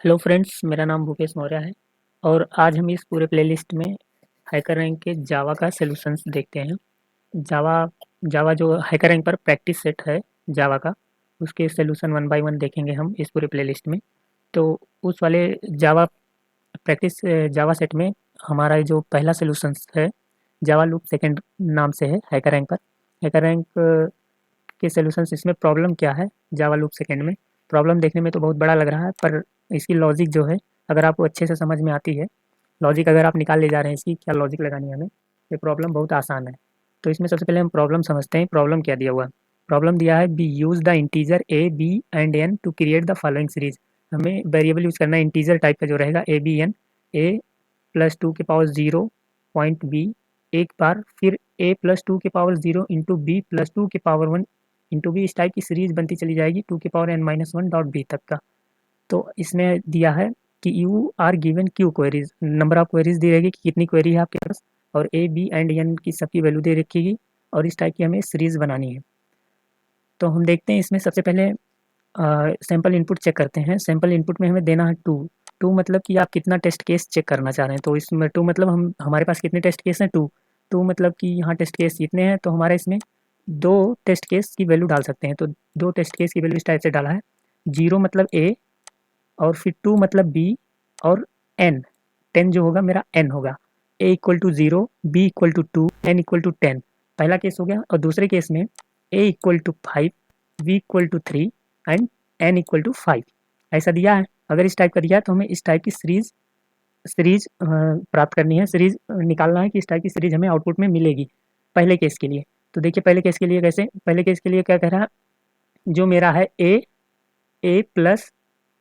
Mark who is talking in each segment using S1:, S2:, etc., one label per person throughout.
S1: Hello friends, मेरा नाम भूपेश मौर्य है और आज हम इस पूरे प्लेलिस्ट में हैकर रैंक के जावा का सॉल्यूशंस देखते हैं। जावा जावा जो हैकर रैंक पर प्रैक्टिस सेट है जावा का, उसके सॉल्यूशन वन बाय वन देखेंगे हम इस पूरे प्लेलिस्ट में। तो उस वाले जावा प्रैक्टिस जावा सेट में हमारा जो पहला सॉल्यूशंस है जावा लूप सेकंड नाम से है हैकर रैंक पर। हैकर रैंक के सॉल्यूशंस इसमें प्रॉब्लम क्या है जावा लूप सेकंड में। प्रॉब्लम देखने में तो बहुत बड़ा लग रहा है, पर इसकी लॉजिक जो है अगर आपको अच्छे से समझ में आती है, लॉजिक अगर आप निकाल ले जा रहे हैं इसकी क्या लॉजिक लगानी है हमें, ये प्रॉब्लम बहुत आसान है। तो इसमें सबसे पहले हम प्रॉब्लम समझते हैं। प्रॉब्लम क्या दिया हुआ है? प्रॉब्लम दिया है we use the integer a b and n to create the following series. हमें वेरिएबल यूज करना है इंटीजर टाइप का जो रहेगा a b n, a plus two के पावर जीरो पॉइंट बी एक बार, फिर ए प्लस टू के power zero into b plus two के पावर वन इंटू बी। इस टाइप की सीरीज बनती चली जाएगी टू के power n minus one dot B तक का। तो इसमें दिया है कि you are given Q queries, number of queries दी रहेगी कि कितनी क्वेरी है आपके पास, और ए बी एंड एन की सबकी वैल्यू दे रखेगी और इस टाइप की हमें सीरीज बनानी है। तो हम देखते हैं इसमें सबसे पहले सैम्पल इनपुट चेक करते हैं। सैम्पल इनपुट में हमें देना है टू। टू मतलब कि आप कितना टेस्ट केस चेक करना चाह रहे हैं। तो इसमें टू मतलब हम हमारे पास कितने टेस्ट केस हैं? टू। टू मतलब कि यहाँ टेस्ट केस कितने हैं, तो हमारे इसमें दो टेस्ट केस की वैल्यू डाल सकते हैं। तो दो टेस्ट केस की वैल्यू इस टाइप से डाला है, जीरो मतलब ए और फिर टू मतलब बी और एन। टेन जो होगा मेरा एन होगा। A equal to zero, B equal to two, N equal to ten. पहला केस हो गया। और दूसरे केस में A equal to five, B equal to three and N equal to five. ऐसा दिया है। अगर इस टाइप का दिया है तो हमें इस टाइप की सीरीज सीरीज प्राप्त करनी है, सीरीज निकालना है कि इस टाइप की सीरीज हमें आउटपुट में मिलेगी पहले केस के लिए। तो देखिए पहले केस के लिए कैसे, पहले केस के लिए क्या कह रहा है, जो मेरा है ए प्लस,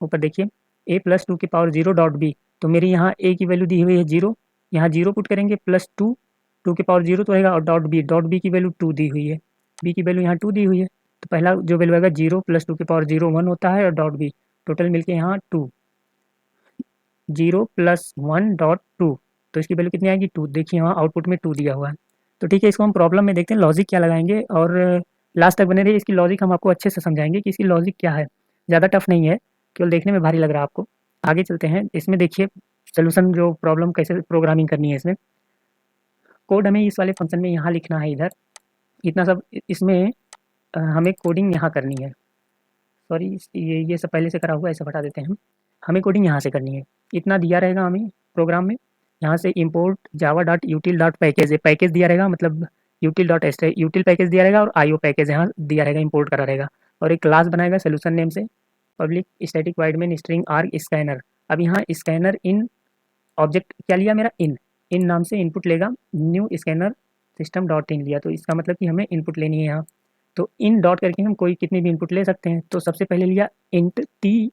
S1: ऊपर देखिए ए प्लस टू की पावर जीरो डॉट बी। तो मेरी यहाँ ए की वैल्यू दी हुई है जीरो, यहाँ जीरो पुट करेंगे प्लस टू, टू की पावर जीरो तो रहेगा, और डॉट बी की वैल्यू टू दी हुई है, बी की वैल्यू यहाँ टू दी हुई है। तो पहला जो वैल्यू आएगा जीरो प्लस टू की पावर जीरो वन होता है, और डॉट बी टोटल मिलके यहाँ two, zero plus one dot two. तो इसकी वैल्यू कितनी आएगी? टू। देखिए वहाँ आउटपुट में टू दिया हुआ है। तो ठीक है, इसको हम प्रॉब्लम में देखते हैं लॉजिक क्या लगाएंगे, और लास्ट तक बने रहिए, इसकी लॉजिक हम आपको अच्छे से समझाएंगे कि इसकी लॉजिक क्या है। ज़्यादा टफ नहीं है, केवल देखने में भारी लग रहा है आपको। आगे चलते हैं। इसमें देखिए सोल्यूशन, जो प्रॉब्लम कैसे प्रोग्रामिंग करनी है, इसमें कोड हमें इस वाले फंक्शन में यहाँ लिखना है, इधर इतना सब। इसमें हमें कोडिंग यहाँ करनी है। सॉरी, ये सब पहले से करा हुआ है, ऐसे हटा देते हैं हम। हमें कोडिंग यहाँ से करनी है। इतना दिया रहेगा हमें प्रोग्राम में, यहाँ से import Java dot यूटिल dot package, package दिया रहेगा, मतलब यूटिल डॉट एस यूटिल पैकेज दिया रहेगा, और आईओ पैकेज यहाँ दिया रहेगा, इंपोर्ट करा रहेगा। और एक क्लास बनाएगा सोल्यूशन नेम से, public static void main string arg scanner. अब यहाँ स्कैनर इन ऑब्जेक्ट क्या लिया मेरा, इन नाम से इनपुट लेगा, new scanner system dot in लिया, तो इसका मतलब कि हमें इनपुट लेनी है यहाँ। तो इन डॉट करके हम कोई कितनी भी इनपुट ले सकते हैं। तो सबसे पहले लिया इंट टी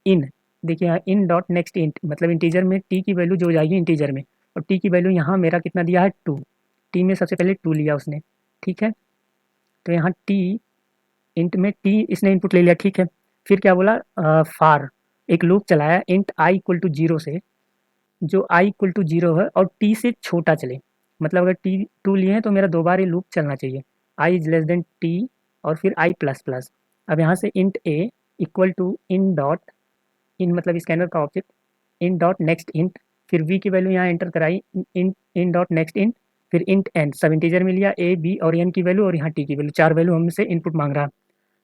S1: इन। देखिए यहाँ इन डॉट नेक्स्ट इंट, मतलब इंटीजर में टी की वैल्यू जो हो जाएगी इंटीजर में, और टी की वैल्यू यहाँ मेरा कितना दिया है, टू। टी में सबसे पहले टू लिया उसने, ठीक है। तो यहाँ टी इंट में टी इसने इनपुट ले लिया, ठीक है। फिर क्या बोला, फार एक लूप चलाया int i equal to zero से, जो आई इक्वल टू जीरो है और टी से छोटा चले, मतलब अगर टी टू लिए हैं तो मेरा दो बार ये लूप चलना चाहिए, I is less than T और फिर आई प्लस प्लस। अब यहाँ से int A equal to in dot, in मतलब स्कैनर का object, in dot next int, फिर वी की वैल्यू यहाँ एंटर कराई, इन डॉट नेक्स्ट इंट, फिर इंट एन, सब इंटीजर में लिया, ए बी और एन की वैल्यू और यहाँ टी की वैल्यू, चार वैल्यू हमसे इनपुट मांग रहा है।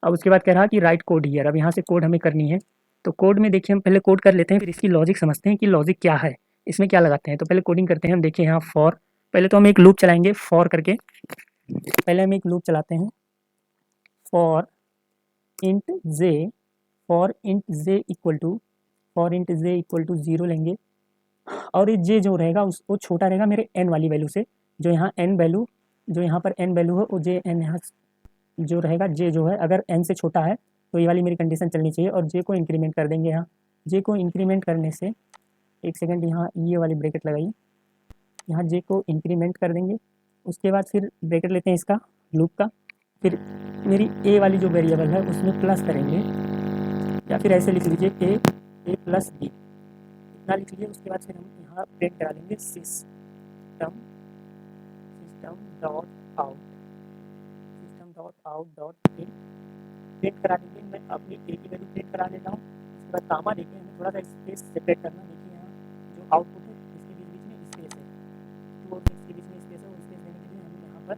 S1: अब उसके बाद कह रहा कि राइट कोड हियर। अब यहाँ से कोड हमें करनी है। तो कोड में देखिए हम पहले कोड कर लेते हैं, फिर इसकी लॉजिक समझते हैं कि लॉजिक क्या है, इसमें क्या लगाते हैं। तो पहले कोडिंग करते हैं हम। देखिए यहाँ फॉर, पहले तो हम एक लूप चलाएंगे फॉर करके। पहले हम एक लूप चलाते हैं for int j, for int j equal to, for int j equal to zero लेंगे, और ये जे जो रहेगा उस वो छोटा रहेगा मेरे एन वाली वैल्यू से। जो यहाँ एन वैल्यू, जो यहाँ पर एन वैल्यू है वो जे एन यहाँ जो रहेगा, जे जो है अगर एन से छोटा है तो ये वाली मेरी कंडीशन चलनी चाहिए, और जे को इंक्रीमेंट कर देंगे। यहाँ जे को इंक्रीमेंट करने से, एक सेकंड, यहाँ ये वाली ब्रैकेट लगाइए, यहाँ जे को इंक्रीमेंट कर देंगे। उसके बाद फिर ब्रैकेट लेते हैं इसका लूप का, फिर मेरी ए वाली जो वेरिएबल है उसमें प्लस करेंगे, या फिर ऐसे लिख लीजिए ए प्लस बी, इतना लिख लीजिए। उसके बाद फिर हम यहाँ प्रिंट करा देंगे system system dot out, system dot out dot in, print करा देंगे। मैं अपनी ए की वैल्यू प्रिंट करा देता हूँ। उसके बाद कामा देके हमें थोड़ा सा स्पेस सेपरेट करना। देखिए यहाँ जो आउटपुट है इसके बीच बीच में स्पेस है, 2 और 6 के बीच में स्पेस है, और स्पेस देने के लिए हम यहाँ पर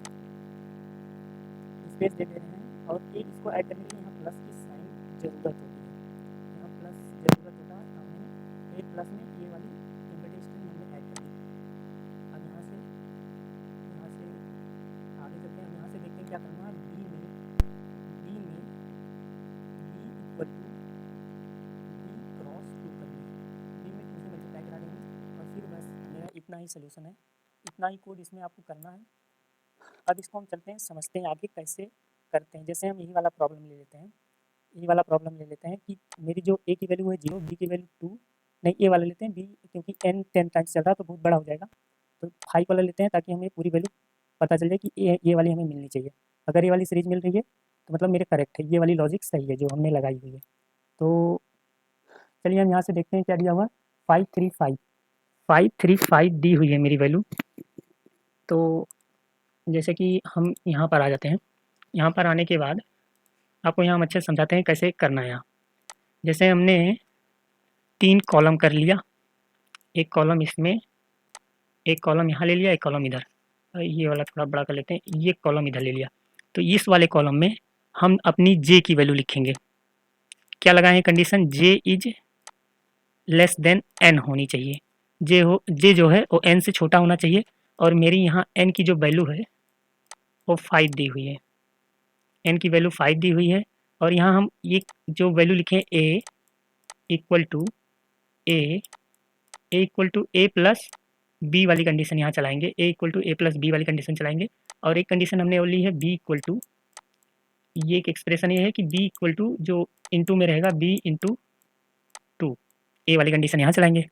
S1: स्पेस दे रहे हैं। और एक इसको ऐड करने के लिए यहाँ प्लस की साइन ज़रूरत होती है, यहाँ प्लस ज़रूरत होता है। हमने एक प्लस में ये वाली एम्बेडेड स्ट्रिंग हमने ऐड कर दी। अब यहाँ से आगे चलते हैं। हम यहाँ से देखते हैं क्या करना है। बी में b equal to b cross 2 करनी है, बी में 2 से मल्टीप्लाई करा देंगे, और फिर बस मेरा इतना ही सोल्यूशन है, इतना ही कोड इसमें आपको करना है। अब इसको हम चलते हैं समझते हैं आगे कैसे करते हैं। जैसे हम यही वाला प्रॉब्लम ले लेते हैं कि मेरी जो ए की वैल्यू है 0, बी की वैल्यू 2, नहीं ए वाला लेते हैं बी, क्योंकि n 10 टाइम्स चल रहा है तो बहुत बड़ा हो जाएगा, तो 5 वाला लेते हैं ताकि हमें पूरी वैल्यू पता चल जाए कि ये वाली हमें मिलनी चाहिए। अगर ये वाली सीरीज मिल रही है तो मतलब मेरे करेक्ट है, ये वाली लॉजिक सही है जो हमने लगाई हुई है। तो चलिए हम यहाँ से देखते हैं क्या दिया हुआ। 535 दी हुई है मेरी वैल्यू। तो जैसे कि हम यहाँ पर आ जाते हैं। यहाँ पर आने के बाद आपको यहाँ हम अच्छे से समझाते हैं कैसे करना है। यहाँ जैसे हमने 3 कॉलम कर लिया, एक कॉलम इसमें, एक कॉलम यहाँ ले लिया, एक कॉलम इधर, ये वाला थोड़ा बड़ा कर लेते हैं, ये कॉलम इधर ले लिया। तो इस वाले कॉलम में हम अपनी जे की वैल्यू लिखेंगे। क्या लगाए हैं condition, j is less than n होनी चाहिए। जे जो है वो एन से छोटा होना चाहिए, और मेरी यहाँ एन की जो वैल्यू है वो 5 दी हुई है, एन की वैल्यू 5 दी हुई है। और यहाँ हम ये जो वैल्यू लिखे A equal to A plus B वाली कंडीशन यहाँ चलाएंगे, A equal to A plus B वाली कंडीशन चलाएंगे। और एक कंडीशन हमने वो ली है बी इक्वल टू, ये एक एक्सप्रेशन ये है कि बी इक्वल टू जो इंटू में रहेगा बी इंटू 2, ए वाली कंडीशन यहाँ चलाएंगे।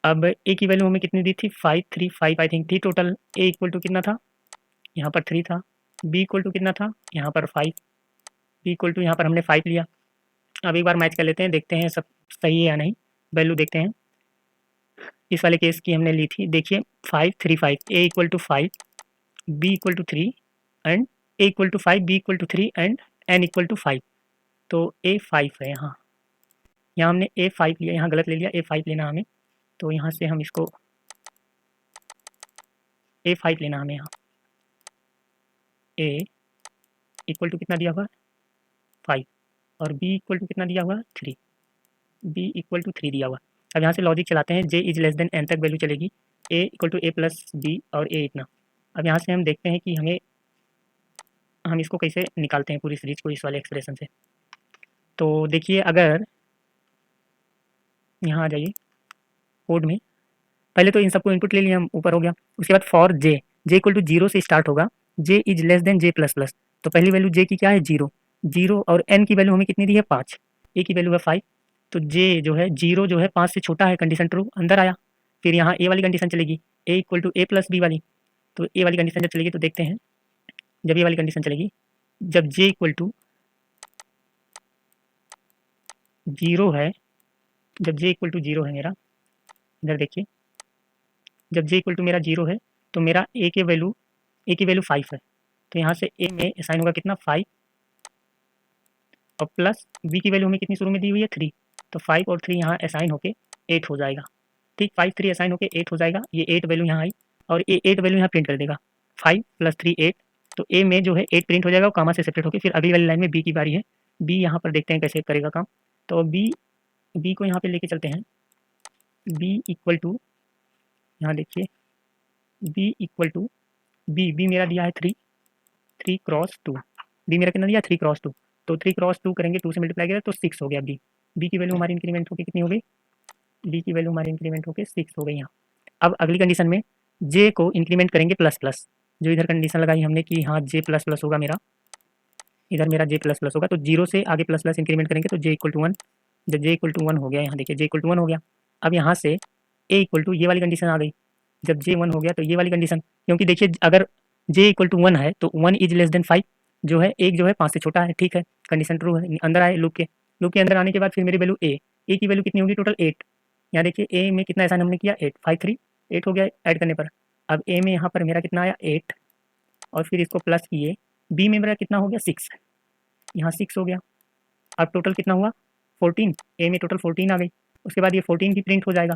S1: अब ए की वैल्यू हमें कितनी दी थी, 535 आई थिंक थी टोटल। ए इक्वल टू कितना था, यहाँ पर 3 था। बी इक्वल टू कितना था, यहाँ पर 5, बी इक्वल टू यहाँ पर हमने 5 लिया। अब एक बार मैच कर लेते हैं, देखते हैं सब सही है या नहीं। वैल्यू देखते हैं, इस वाले केस की हमने ली थी, देखिए 535, A equal to 5, B equal to 3 and A equal to 5, B equal to 3 and N equal to 5। तो ए 5 है यहाँ, यहाँ हमने ए 5 लिया, यहाँ गलत ले लिया, ए 5 लेना हमें। तो यहाँ से हम इसको ए 5 लेना हमें, यहाँ ए इक्वल टू कितना दिया हुआ 5, और बी इक्वल टू कितना दिया हुआ 3, बी इक्वल टू 3 दिया हुआ। अब यहाँ से लॉजिक चलाते हैं, J is less than N तक वैल्यू चलेगी, A equal to A plus B और ए इतना। अब यहाँ से हम देखते हैं कि हम इसको कैसे निकालते हैं पूरी सीरीज को इस वाले एक्सप्रेशन से। तो देखिए, अगर यहाँ आ जाइए कोड में, पहले तो इन सबको इनपुट ले लिया हम, ऊपर हो गया। उसके बाद फॉर जे इक्वल टू 0 से स्टार्ट होगा, J is less than J plus plus. तो पहली वैल्यू जे की क्या है 0, और एन की वैल्यू हमें कितनी दी है 5, ए की वैल्यू है 5। तो जे जो है 0 जो है 5 से छोटा है, कंडीशन ट्रू, अंदर आया। फिर यहाँ ए वाली कंडीशन चलेगी, A equal to A plus B वाली। तो ए वाली कंडीशन जब चलेगी तो देखते हैं, जब ये वाली कंडीशन चलेगी, जब जे इक्वल टू 0 है, जब जे इक्वल टू 0 है मेरा, इधर देखिए, जब जे इक्वल टू मेरा 0 है तो मेरा ए की वैल्यू 5 है। तो यहाँ से ए में असाइन होगा कितना 5, और प्लस बी की वैल्यू हमें कितनी शुरू में दी हुई है 3, तो 5 और 3 यहाँ असाइन होके 8 हो जाएगा। ठीक, 5 3 असाइन होके 8 हो जाएगा, ये 8 वैल्यू यहाँ आई, और ये 8 वैल्यू यहाँ प्रिंट कर देगा, 5 प्लस 3 8। तो ए में जो है 8 प्रिंट हो जाएगा, वो कामा से सेपरेट होकर। फिर अगली वाली लाइन में बी की बारी है, बी यहाँ पर देखते हैं कैसे करेगा काम। तो बी को यहाँ पे लेके चलते हैं, बी इक्वल टू, यहाँ देखिए बी इक्वल टू, बी मेरा दिया है 3 क्रॉस 2, बी मेरा कितना दिया 3 क्रॉस 2। तो 3 क्रॉस 2 करेंगे, 2 से मल्टीप्लाई करें तो 6 हो गया बी की वैल्यू हमारी इंक्रीमेंट होकर कितनी हो गई, बी की वैल्यू हमारी इंक्रीमेंट होकर 6 हो गई यहाँ। अब अगली कंडीशन में जे को इंक्रीमेंट करेंगे प्लस प्लस, जो इधर कंडीशन लगाई हमने कि हाँ जे प्लस प्लस होगा मेरा, इधर मेरा जे प्लस प्लस होगा। तो 0 से आगे प्लस प्लस इंक्रीमेंट करेंगे तो जे इक्वल टू 1, जब जे इक्वल टू 1 हो गया, यहाँ देखिए जे इक्वल टू 1 हो गया। अब यहाँ से ए इक्वल टू ये वाली कंडीशन आ गई, जब जे 1 हो गया तो ये वाली कंडीशन, क्योंकि देखिए अगर जे इक्वल टू 1 है तो 1 इज लेस देन 5, जो है एक जो है 5 से छोटा है, ठीक है, कंडीशन ट्रू है। अंदर आए लूप के अंदर आने के बाद फिर मेरी वैल्यू ए की वैल्यू कितनी होगी टोटल 8। यहाँ देखिए ए में कितना ऐसा हमने किया 8, 5 3 8 हो गया ऐड करने पर। अब ए में यहाँ पर मेरा कितना आया 8, और फिर इसको प्लस किए, बी में मेरा कितना हो गया 6, यहाँ 6 हो गया। अब टोटल कितना हुआ 14, ए में टोटल 14 आ गई। उसके बाद ये 14 भी प्रिंट हो जाएगा,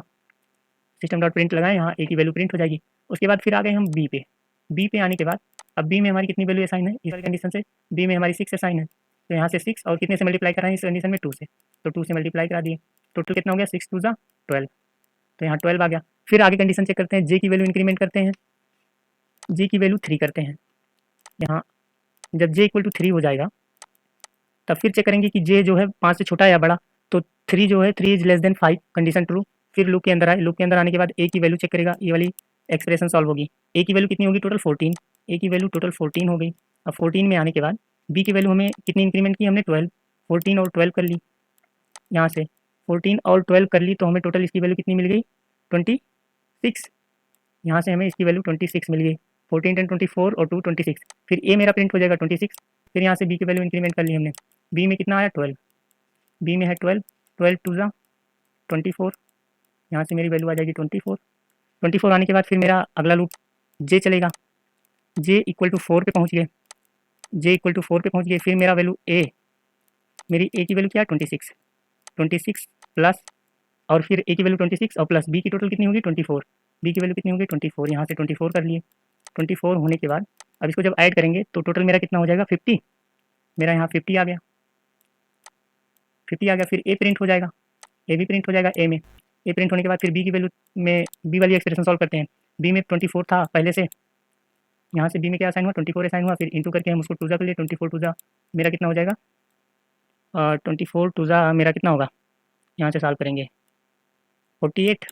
S1: सिस्टम डॉट प्रिंट लगाएं, यहाँ ए की वैल्यू प्रिंट हो जाएगी। उसके बाद फिर आ गए हम बी पे। बी पे आने के बाद अब बी में हमारी कितनी वैल्यू असाइन है, इस वाली कंडीशन से बी में हमारी 6 असाइन है, तो यहाँ से 6 और कितने से मल्टीप्लाई कराएं इस कंडीशन में, 2 से, तो 2 से मल्टीप्लाई करा दिए। टोटल कितना हो गया, 6 2 जा 12, तो यहाँ 12 आ गया। फिर आगे कंडीशन चेक करते हैं, जे की वैल्यू इंक्रीमेंट करते हैं, जे की वैल्यू 3 करते हैं। यहाँ जब जे इक्वल टू 3 हो जाएगा तब फिर चेक करेंगे कि जे जो है 5 से छोटा है या बड़ा, तो 3 जो है 3 is less than 5, condition true. फिर लूप के अंदर आए, लूप के अंदर आने के बाद ए की वैल्यू चेक करेगा, ये वाली एक्सप्रेशन सॉल्व होगी। ए की वैल्यू कितनी होगी, टोटल 14, ए की वैल्यू टोटल 14 हो गई। अब 14 में आने के बाद बी की वैल्यू हमें कितनी इंक्रीमेंट की हमने, 12, 14 और 12 कर ली, यहाँ से 14 और 12 कर ली, तो हमें टोटल इसकी वैल्यू कितनी मिल गई, 26, यहाँ से हमें इसकी वैल्यू 26 मिल गई। 14 10 24 और 2 26, फिर ए मेरा प्रिंट हो जाएगा 26। फिर यहाँ से बी की वैल्यू इंक्रीमेंट कर ली हमने, बी में कितना आया 12, बी में है 12, 12 2 जा 24, यहाँ से मेरी वैल्यू आ जाएगी 24। 24 आने के बाद फिर मेरा अगला लूप जे चलेगा, जे इक्वल टू 4 पे पहुँच गए, जे इक्वल टू 4 पे पहुँच गए। फिर मेरा वैल्यू ए, मेरी ए की वैल्यू क्या है 26, 26 प्लस, और फिर ए की वैल्यू 26 और प्लस बी की टोटल कितनी होगी 24, बी की वैल्यू कितनी होगी 24, यहाँ से 24 कर लिए। 24 होने के बाद अब इसको जब ऐड करेंगे तो टोटल मेरा कितना हो जाएगा 50, मेरा यहाँ 50 आ गया, 50 आ गया। फिर ए प्रिंट हो जाएगा, ए भी प्रिंट हो जाएगा ए में। ए प्रिंट होने के बाद फिर बी की वैल्यू में बी वाली एक्सप्रेशन सॉल्व करते हैं। बी में 24 था पहले से, यहाँ से बी में क्या साइन हुआ 24 साइन हुआ, फिर इंटू करके हम उसको 2 जा कर लिए, 24 2 जा मेरा कितना हो जाएगा, 24 2 जा मेरा कितना होगा, यहाँ से सॉल्व करेंगे 48,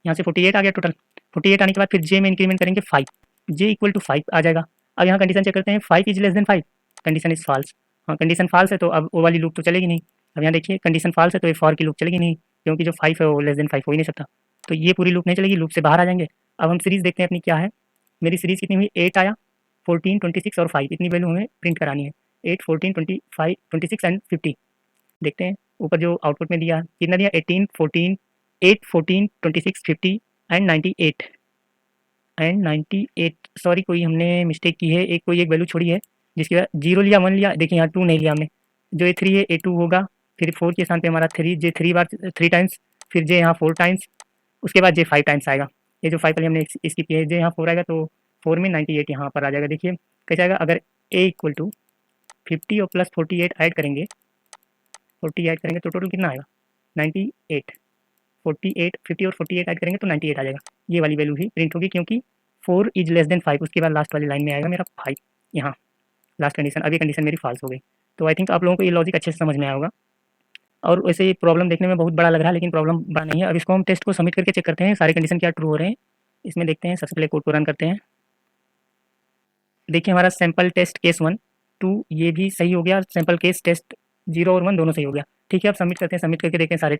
S1: यहाँ से 48 आ गया टोटल। 48 आने के बाद फिर जे में इंक्रीमेंट करेंगे 5, जे इक्वल टू 5 आ जाएगा। अब यहाँ कंडीशन चेक करते हैं, 5 is less than 5, condition is false. हाँ कंडीशन फॉल्स है तो अब वो वाली लूप तो चलेगी नहीं। अब यहाँ देखिए कंडीशन फॉल्स है तो ये फॉर की लूप चलेगी नहीं, क्योंकि जो 5 है वो लेस देन 5 हो ही नहीं सकता, तो ये पूरी लूप नहीं चलेगी, लूप से बाहर आ जाएंगे। अब हम सीरीज़ देखते हैं अपनी क्या है, मेरी सीरीज़ कितनी हुई 8 आया, 14 26 और 5 इतनी वैल्यू हमें प्रिंट करानी है, 8 14 25 26 एंड 50। देखते हैं ऊपर जो आउटपुट में दिया कितना दिया, 18 14 8 14 26 50 एंड 98 एंड 98, सॉरी कोई हमने मिस्टेक की है, एक कोई एक वैल्यू छोड़ी है जिसके बाद 0 लिया 1 लिया, देखिए यहाँ 2 नहीं लिया हमने, जो ए 3 है ए 2 होगा, फिर 4 के स्थान पे हमारा 3, जे 3 बार 3 टाइम्स, फिर जे यहाँ 4 टाइम्स, उसके बाद जे 5 टाइम्स आएगा। ये जो 5 वाली हमने इसकी की है, जे यहाँ 4 आएगा तो 4 में 98 यहाँ पर आ जाएगा। देखिए कैसे आएगा, अगर ए इक्वल टू 50 और प्लस 48 ऐड करेंगे, 40 ऐड करेंगे तो टोटल कितना आएगा 98, 48 50 और 48 ऐड करेंगे तो 98 आ जाएगा। ये वाली वैल्यू ही प्रिंट होगी क्योंकि 4 इज लेस देन 5, उसके बाद लास्ट वाली लाइन में आएगा मेरा 5, यहाँ लास्ट कंडीशन। अब ये कंडीशन मेरी फॉल्स हो गई। तो आई थिंक आप लोगों को ये लॉजिक अच्छे से समझ में आया होगा। और वैसे ये प्रॉब्लम देखने में बहुत बड़ा लग रहा है, लेकिन प्रॉब्लम बड़ा नहीं है। अब इसको हम टेस्ट को सबमिट करके चेक करते हैं सारे कंडीशन क्या ट्रू हो रहे हैं। इसमें देखते हैं, सबसे पहले कोड को रन करते हैं। देखिए हमारा सैम्पल टेस्ट केस 1 2 ये भी सही हो गया, सैम्पल केस टेस्ट 0 और 1 दोनों सही हो गया। ठीक है, अब सबमिट करते हैं। सबमिट करके देखते हैं सारे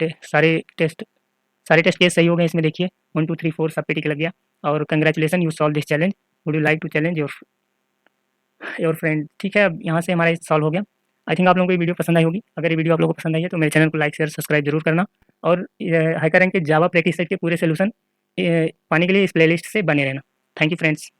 S1: टेस्ट केस सही हो गए। इसमें देखिए 1 2 3 4 सब पे टिक लग गया। और congratulation you solve this challenge, would you like to challenge your friend. ठीक है, अब यहाँ से हमारा सॉल्व हो गया। आई थिंक आप लोगों को ये वीडियो पसंद आई होगी। अगर ये वीडियो आप लोगों को पसंद आई है तो मेरे चैनल को लाइक शेयर सब्सक्राइब जरूर करना। और हैकर रैंक के जावा प्रैक्टिस सेट के पूरे सोल्यूशन पाने के लिए इस प्लेलिस्ट से बने रहना। Thank you friends.